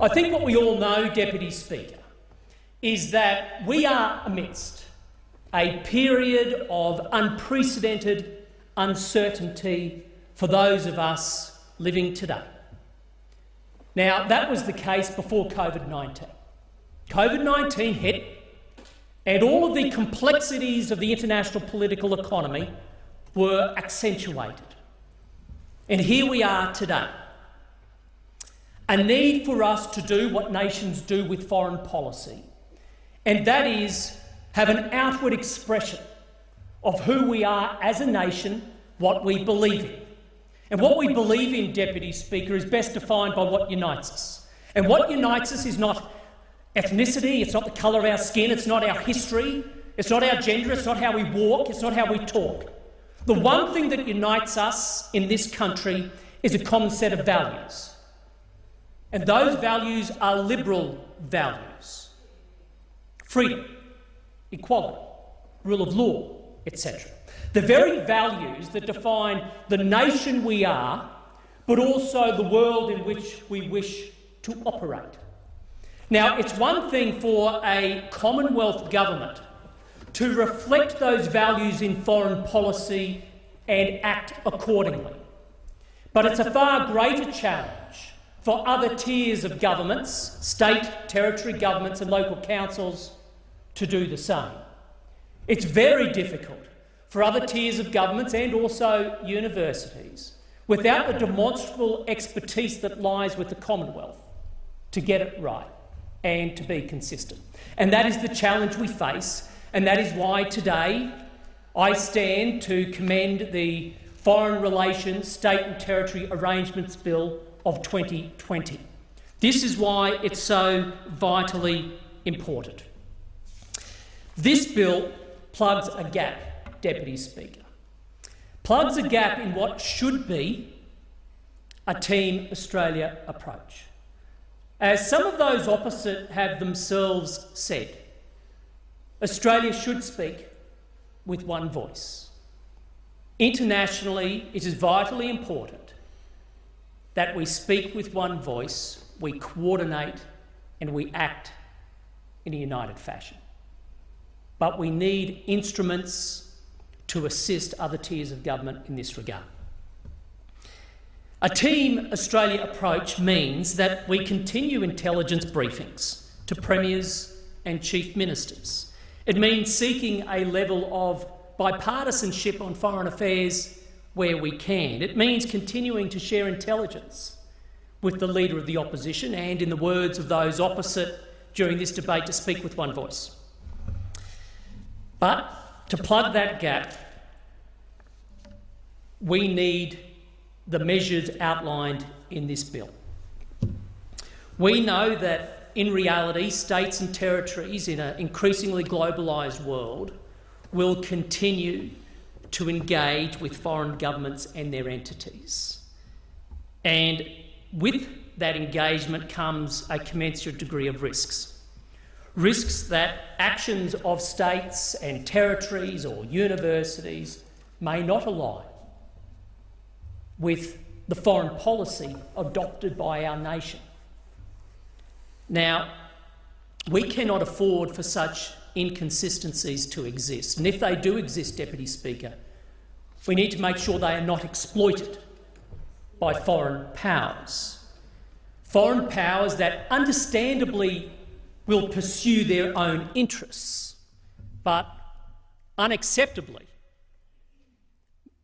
I think what we all know, Deputy Speaker, is that we are amidst a period of unprecedented uncertainty for those of us living today. Now, that was the case before COVID-19. COVID-19 hit, and all of the complexities of the international political economy were accentuated. And here we are today. A need for us to do what nations do with foreign policy, and that is have an outward expression of who we are as a nation, what we believe in. And what we believe in, Deputy Speaker, is best defined by what unites us. And what unites us is not ethnicity, it's not the colour of our skin, it's not our history, it's not our gender, it's not how we walk, it's not how we talk. The one thing that unites us in this country is a common set of values. And those values are liberal values. Freedom, equality, rule of law, etc. The very values that define the nation we are, but also the world in which we wish to operate. Now, it's one thing for a Commonwealth government to reflect those values in foreign policy and act accordingly. But it's a far greater challenge for other tiers of governments, state, territory governments and local councils, to do the same. It's very difficult for other tiers of governments and also universities, without the demonstrable expertise that lies with the Commonwealth, to get it right and to be consistent. And that is the challenge we face, and that is why today I stand to commend the Foreign Relations State and Territory Arrangements Bill of 2020. This is why it's so vitally important. This bill plugs a gap, Deputy Speaker. Plugs a gap in what should be a Team Australia approach. As some of those opposite have themselves said, Australia should speak with one voice. Internationally, it is vitally important that we speak with one voice, we coordinate and we act in a united fashion. But we need instruments to assist other tiers of government in this regard. A Team Australia approach means that we continue intelligence briefings to premiers and chief ministers. It means seeking a level of bipartisanship on foreign affairs where we can. It means continuing to share intelligence with the Leader of the Opposition and, in the words of those opposite during this debate, to speak with one voice. But to plug that gap, we need the measures outlined in this bill. We know that, in reality, states and territories in an increasingly globalised world will continue to engage with foreign governments and their entities. And with that engagement comes a commensurate degree of risks. Risks that actions of states and territories or universities may not align with the foreign policy adopted by our nation. Now, we cannot afford for such inconsistencies to exist. And if they do exist, Deputy Speaker, we need to make sure they are not exploited by foreign powers. Foreign powers that understandably will pursue their own interests, but unacceptably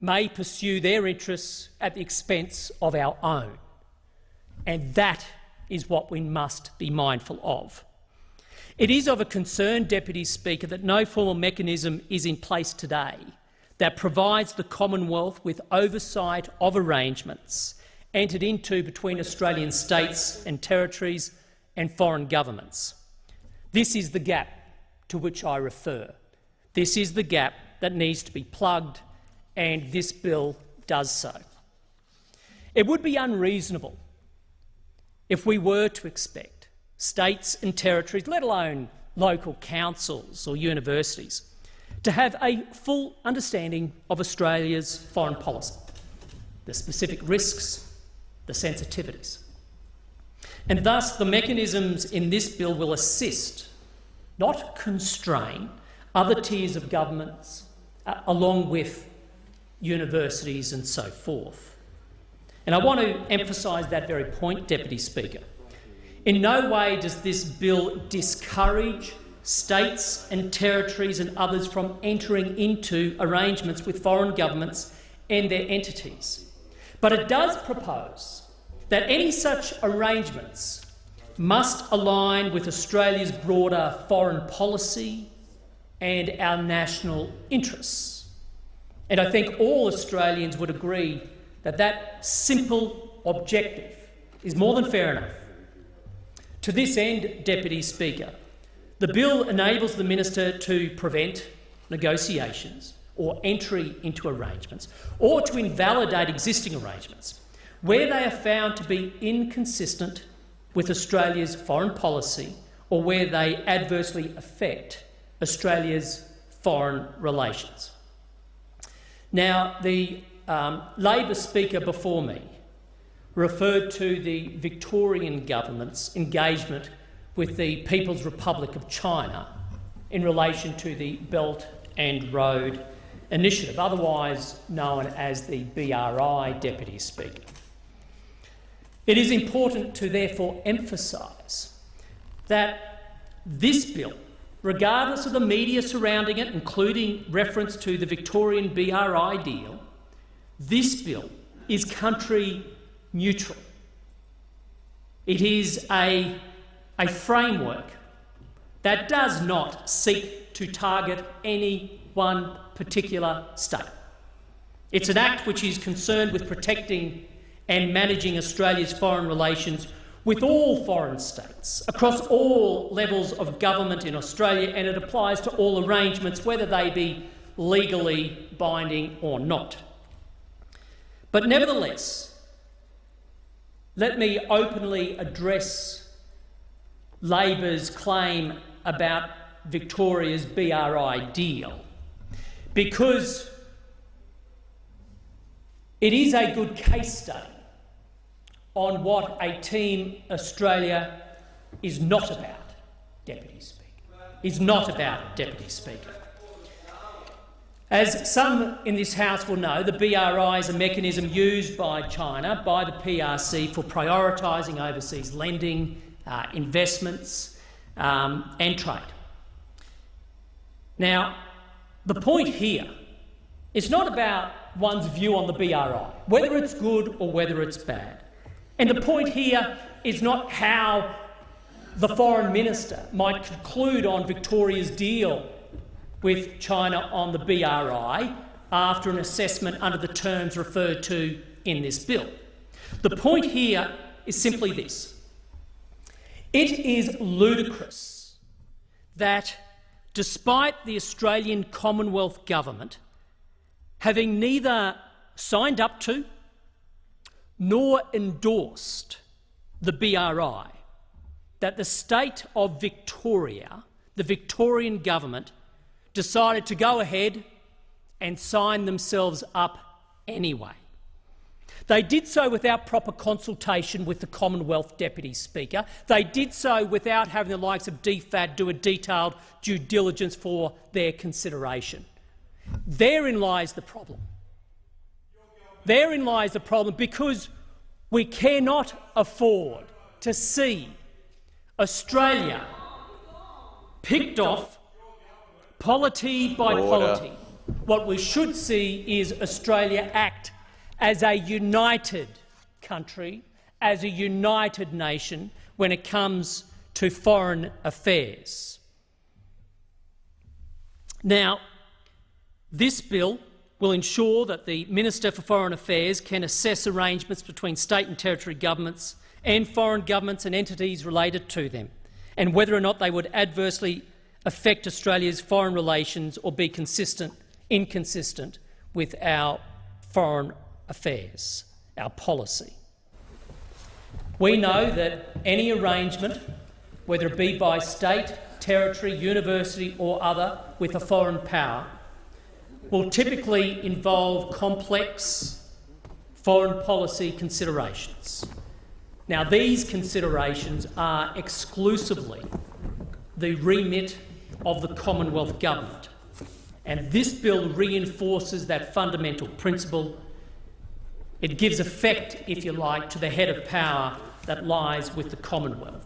may pursue their interests at the expense of our own. And that is what we must be mindful of. It is of a concern, Deputy Speaker, that no formal mechanism is in place today that provides the Commonwealth with oversight of arrangements entered into between Australian states and territories and foreign governments. This is the gap to which I refer. This is the gap that needs to be plugged, and this bill does so. It would be unreasonable if we were to expect states and territories, let alone local councils or universities, to have a full understanding of Australia's foreign policy, the specific risks, the sensitivities. And thus the mechanisms in this bill will assist, not constrain, other tiers of governments along with universities and so forth. And I want to emphasise that very point, Deputy Speaker. In no way does this bill discourage states and territories and others from entering into arrangements with foreign governments and their entities. But it does propose that any such arrangements must align with Australia's broader foreign policy and our national interests. And I think all Australians would agree that that simple objective is more than fair enough. To this end, Deputy Speaker, the bill enables the Minister to prevent negotiations or entry into arrangements, or to invalidate existing arrangements where they are found to be inconsistent with Australia's foreign policy or where they adversely affect Australia's foreign relations. Now, the Labor Speaker before me referred to the Victorian government's engagement with the People's Republic of China in relation to the Belt and Road Initiative, otherwise known as the BRI, Deputy Speaker. It is important to therefore emphasise that this bill, regardless of the media surrounding it, including reference to the Victorian BRI deal, this bill is country neutral. It is a framework that does not seek to target any one particular state. It's an act which is concerned with protecting and managing Australia's foreign relations with all foreign states, across all levels of government in Australia, and it applies to all arrangements, whether they be legally binding or not. But nevertheless, let me openly address Labor's claim about Victoria's BRI deal, because it is a good case study on what a Team Australia is not about, Deputy Speaker. Is not about, Deputy Speaker. As some in this House will know, the BRI is a mechanism used by China, by the PRC, for prioritising overseas lending, investments and trade. Now, the point here is not about one's view on the BRI, whether it's good or whether it's bad. And the point here is not how the Foreign Minister might conclude on Victoria's deal with China on the BRI after an assessment under the terms referred to in this bill. The point here is simply this. It is ludicrous that despite the Australian Commonwealth Government having neither signed up to nor endorsed the BRI, that the state of Victoria, the Victorian government, decided to go ahead and sign themselves up anyway. They did so without proper consultation with the Commonwealth Deputy Speaker. They did so without having the likes of DFAT do a detailed due diligence for their consideration. Therein lies the problem. Therein lies the problem, because we cannot afford to see Australia picked off polity by polity. What we should see is Australia act as a united country, as a united nation when it comes to foreign affairs. Now, this bill will ensure that the Minister for Foreign Affairs can assess arrangements between state and territory governments and foreign governments and entities related to them, and whether or not they would adversely affect Australia's foreign relations or be inconsistent with our foreign affairs, our policy. We know that any arrangement, whether it be by state, territory, university or other, with a foreign power, will typically involve complex foreign policy considerations. Now, these considerations are exclusively the remit of the Commonwealth Government, and this bill reinforces that fundamental principle. It gives effect, if you like, to the head of power that lies with the Commonwealth.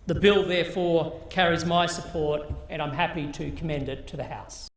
The bill, therefore, carries my support, and I'm happy to commend it to the House.